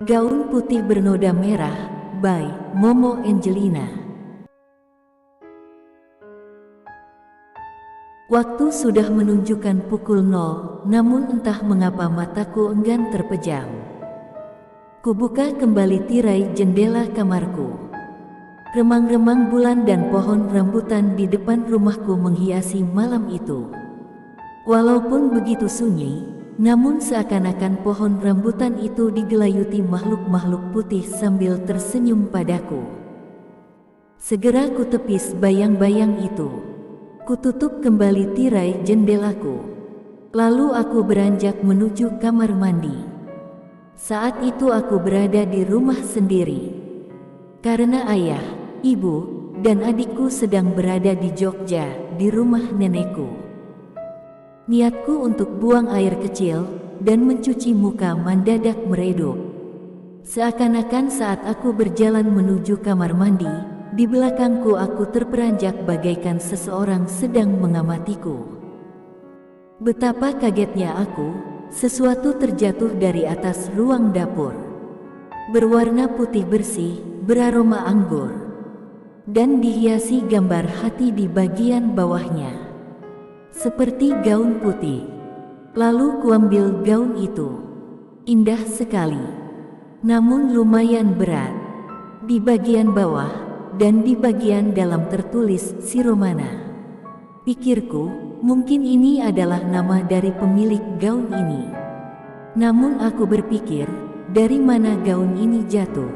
Gaun putih bernoda merah, by Momo Angelina. Waktu sudah menunjukkan pukul 0, namun entah mengapa mataku enggan terpejam. Kubuka kembali tirai jendela kamarku. Remang-remang bulan dan pohon rambutan di depan rumahku menghiasi malam itu. Walaupun begitu sunyi, namun seakan-akan pohon rambutan itu digelayuti makhluk-makhluk putih sambil tersenyum padaku. Segera kutepis bayang-bayang itu. Kututup kembali tirai jendelaku. Lalu aku beranjak menuju kamar mandi. Saat itu aku berada di rumah sendiri. Karena ayah, ibu, dan adikku sedang berada di Jogja, di rumah nenekku. Niatku untuk buang air kecil dan mencuci muka mendadak meredup. Seakan-akan saat aku berjalan menuju kamar mandi, di belakangku aku terperanjak bagaikan seseorang sedang mengamatiku. Betapa kagetnya aku, sesuatu terjatuh dari atas ruang dapur. Berwarna putih bersih, beraroma anggur, dan dihiasi gambar hati di bagian bawahnya. Seperti gaun putih. Lalu kuambil gaun itu. Indah sekali. Namun lumayan berat. Di bagian bawah dan di bagian dalam tertulis Siromana. Pikirku, mungkin ini adalah nama dari pemilik gaun ini. Namun aku berpikir, dari mana gaun ini jatuh?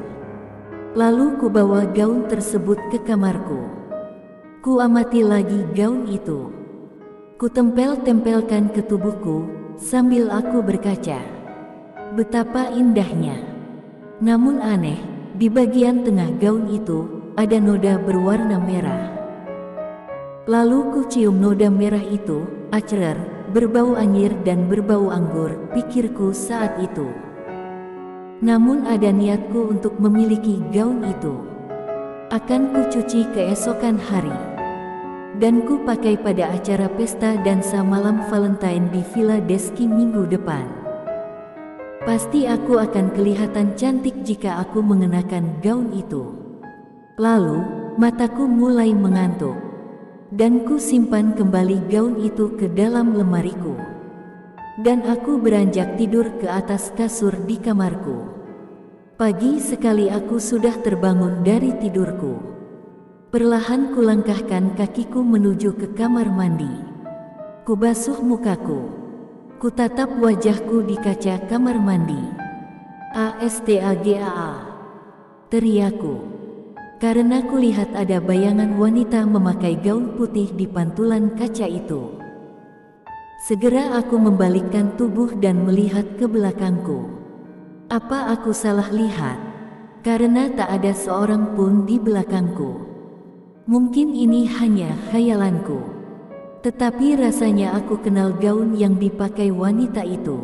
Lalu kubawa gaun tersebut ke kamarku. Ku amati lagi gaun itu. Kutempel-tempelkan ke tubuhku, sambil aku berkaca. Betapa indahnya. Namun aneh, di bagian tengah gaun itu, ada noda berwarna merah. Lalu ku cium noda merah itu, acerer, berbau anyir dan berbau anggur, pikirku saat itu. Namun ada niatku untuk memiliki gaun itu. Akan ku cuci keesokan hari. Dan ku pakai pada acara pesta dansa malam Valentine di Villa Deski minggu depan. Pasti aku akan kelihatan cantik jika aku mengenakan gaun itu. Lalu, mataku mulai mengantuk. Dan ku simpan kembali gaun itu ke dalam lemariku. Dan aku beranjak tidur ke atas kasur di kamarku. Pagi sekali aku sudah terbangun dari tidurku. Perlahan kulangkahkan kakiku menuju ke kamar mandi. Kubasuh mukaku. Kutatap wajahku di kaca kamar mandi. Astagaa, teriakku. Karena kulihat ada bayangan wanita memakai gaun putih di pantulan kaca itu. Segera aku membalikkan tubuh dan melihat ke belakangku. Apa aku salah lihat? Karena tak ada seorang pun di belakangku. Mungkin ini hanya khayalanku. Tetapi rasanya aku kenal gaun yang dipakai wanita itu.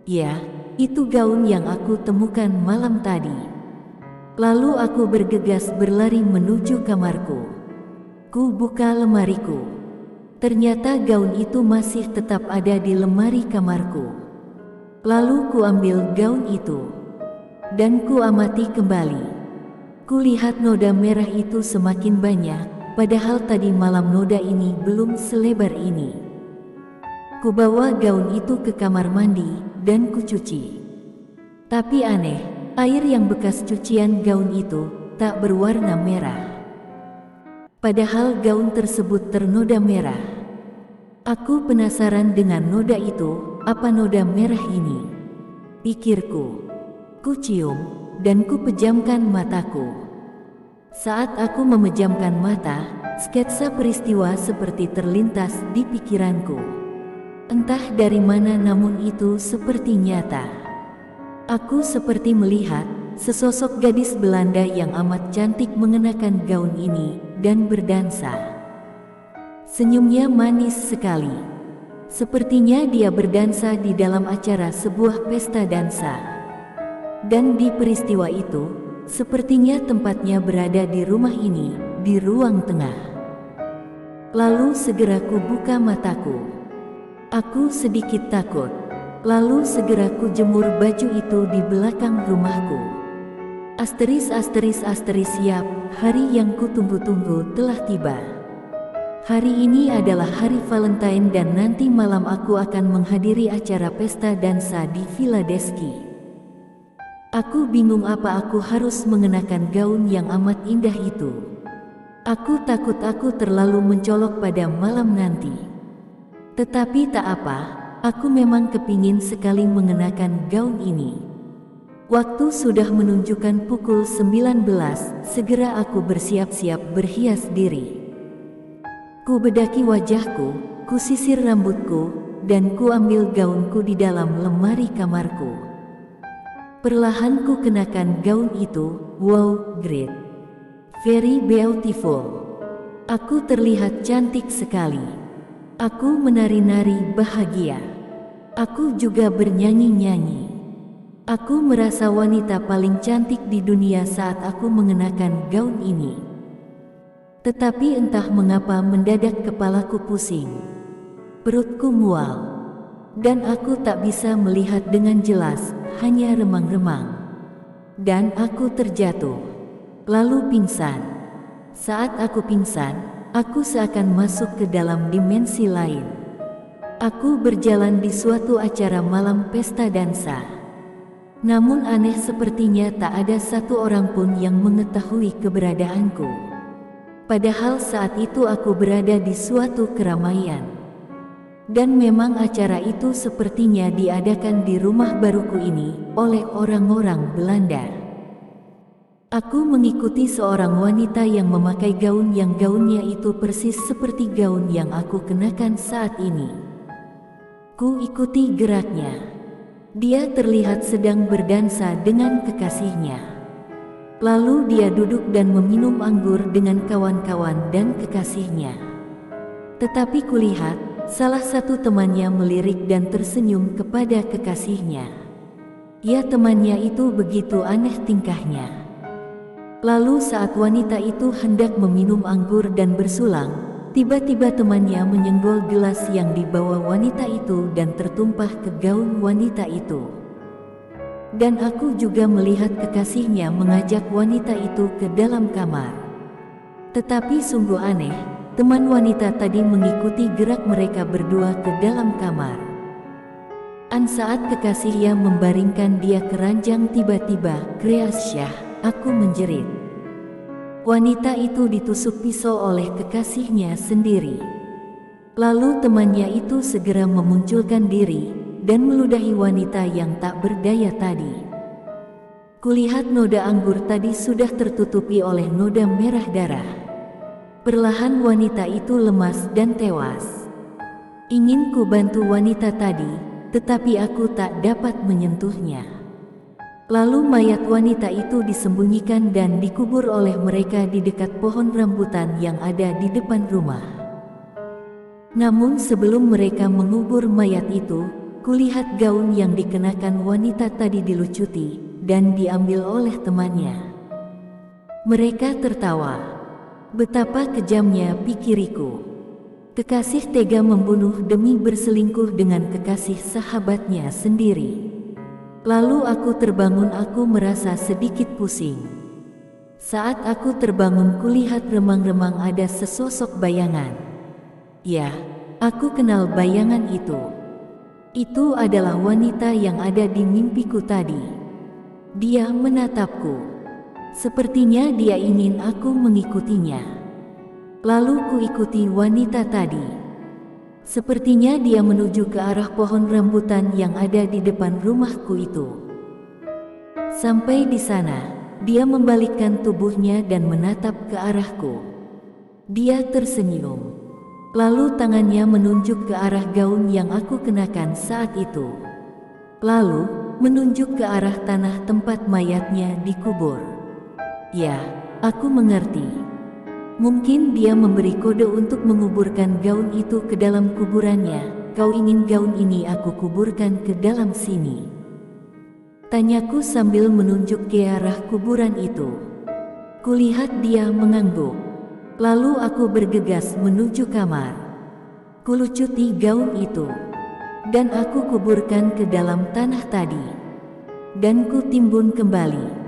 Ya, itu gaun yang aku temukan malam tadi. Lalu aku bergegas berlari menuju kamarku. Ku buka lemariku. Ternyata gaun itu masih tetap ada di lemari kamarku. Lalu ku ambil gaun itu. Dan ku amati kembali. Kulihat noda merah itu semakin banyak, padahal tadi malam noda ini belum selebar ini. Kubawa gaun itu ke kamar mandi, dan kucuci. Tapi aneh, air yang bekas cucian gaun itu tak berwarna merah. Padahal gaun tersebut ternoda merah. Aku penasaran dengan noda itu, apa noda merah ini? Pikirku. Ku cium. Dan ku pejamkan mataku. Saat aku memejamkan mata, sketsa peristiwa seperti terlintas di pikiranku. Entah dari mana namun itu seperti nyata. Aku seperti melihat sesosok gadis Belanda yang amat cantik mengenakan gaun ini dan berdansa. Senyumnya manis sekali. Sepertinya dia berdansa di dalam acara sebuah pesta dansa. Dan di peristiwa itu, sepertinya tempatnya berada di rumah ini, di ruang tengah. Lalu segera ku buka mataku. Aku sedikit takut. Lalu segera ku jemur baju itu di belakang rumahku. Siap, hari yang kutunggu-tunggu telah tiba. Hari ini adalah hari Valentine dan nanti malam aku akan menghadiri acara pesta dansa di Villa Desky. Aku bingung apa aku harus mengenakan gaun yang amat indah itu. Aku takut aku terlalu mencolok pada malam nanti. Tetapi tak apa, aku memang kepingin sekali mengenakan gaun ini. Waktu sudah menunjukkan pukul 19, segera aku bersiap-siap berhias diri. Ku bedaki wajahku, ku sisir rambutku, dan ku ambil gaunku di dalam lemari kamarku. Perlahan ku kenakan gaun itu. Wow, great. Very beautiful. Aku terlihat cantik sekali. Aku menari-nari bahagia. Aku juga bernyanyi-nyanyi. Aku merasa wanita paling cantik di dunia saat aku mengenakan gaun ini. Tetapi entah mengapa mendadak kepalaku pusing. Perutku mual. Dan aku tak bisa melihat dengan jelas, hanya remang-remang. Dan aku terjatuh. Lalu pingsan. Saat aku pingsan, aku seakan masuk ke dalam dimensi lain. Aku berjalan di suatu acara malam pesta dansa. Namun aneh sepertinya tak ada satu orang pun yang mengetahui keberadaanku. Padahal saat itu aku berada di suatu keramaian. Dan memang acara itu sepertinya diadakan di rumah baruku ini oleh orang-orang Belanda. Aku mengikuti seorang wanita yang memakai gaun yang gaunnya itu persis seperti gaun yang aku kenakan saat ini. Ku ikuti geraknya. Dia terlihat sedang berdansa dengan kekasihnya. Lalu dia duduk dan meminum anggur dengan kawan-kawan dan kekasihnya. Tetapi kulihat, salah satu temannya melirik dan tersenyum kepada kekasihnya. Ya, temannya itu begitu aneh tingkahnya. Lalu saat wanita itu hendak meminum anggur dan bersulang, tiba-tiba temannya menyenggol gelas yang dibawa wanita itu dan tertumpah ke gaun wanita itu. Dan aku juga melihat kekasihnya mengajak wanita itu ke dalam kamar. Tetapi sungguh aneh, teman wanita tadi mengikuti gerak mereka berdua ke dalam kamar. Saat kekasihnya membaringkan dia ke ranjang, tiba-tiba, Kreasyah, aku menjerit. Wanita itu ditusuk pisau oleh kekasihnya sendiri. Lalu temannya itu segera memunculkan diri dan meludahi wanita yang tak berdaya tadi. Kulihat noda anggur tadi sudah tertutupi oleh noda merah darah. Perlahan wanita itu lemas dan tewas. Ingin ku bantu wanita tadi, tetapi aku tak dapat menyentuhnya. Lalu mayat wanita itu disembunyikan dan dikubur oleh mereka di dekat pohon rambutan yang ada di depan rumah. Namun sebelum mereka mengubur mayat itu, kulihat gaun yang dikenakan wanita tadi dilucuti dan diambil oleh temannya. Mereka tertawa. Betapa kejamnya, pikiriku. Kekasih tega membunuh demi berselingkuh dengan kekasih sahabatnya sendiri. Lalu aku terbangun, aku merasa sedikit pusing. Saat aku terbangun kulihat remang-remang ada sesosok bayangan. Ya, aku kenal bayangan itu. Itu adalah wanita yang ada di mimpiku tadi. Dia menatapku. Sepertinya dia ingin aku mengikutinya. Lalu ku ikuti wanita tadi. Sepertinya dia menuju ke arah pohon rambutan yang ada di depan rumahku itu. Sampai di sana, dia membalikkan tubuhnya dan menatap ke arahku. Dia tersenyum. Lalu tangannya menunjuk ke arah gaun yang aku kenakan saat itu. Lalu, menunjuk ke arah tanah tempat mayatnya dikubur. Ya, aku mengerti. Mungkin dia memberi kode untuk menguburkan gaun itu ke dalam kuburannya. Kau ingin gaun ini aku kuburkan ke dalam sini? Tanyaku sambil menunjuk ke arah kuburan itu. Kulihat dia mengangguk. Lalu aku bergegas menuju kamar. Kulucuti gaun itu. dan aku kuburkan ke dalam tanah tadi, dan ku timbun kembali.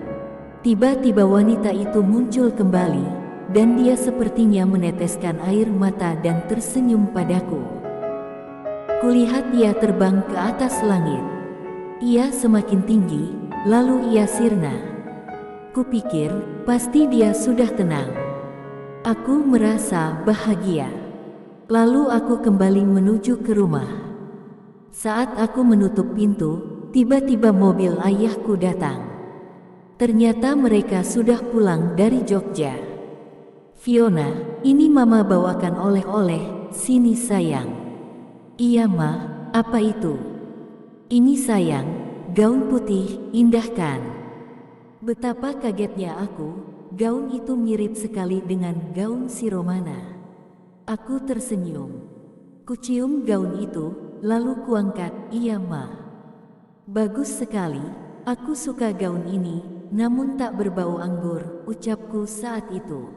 Tiba-tiba wanita itu muncul kembali, dan dia sepertinya meneteskan air mata dan tersenyum padaku. Kulihat ia terbang ke atas langit. Ia semakin tinggi, lalu ia sirna. Kupikir, pasti dia sudah tenang. Aku merasa bahagia. Lalu aku kembali menuju ke rumah. Saat aku menutup pintu, tiba-tiba mobil ayahku datang. Ternyata mereka sudah pulang dari Jogja. Fiona, ini mama bawakan oleh-oleh, sini sayang. Iya ma, apa itu? Ini sayang, gaun putih, indah kan? Betapa kagetnya aku, gaun itu mirip sekali dengan gaun si Romana. Aku tersenyum. Kucium gaun itu, lalu kuangkat, iya ma. Bagus sekali, aku suka gaun ini, namun tak berbau anggur, ucapku saat itu.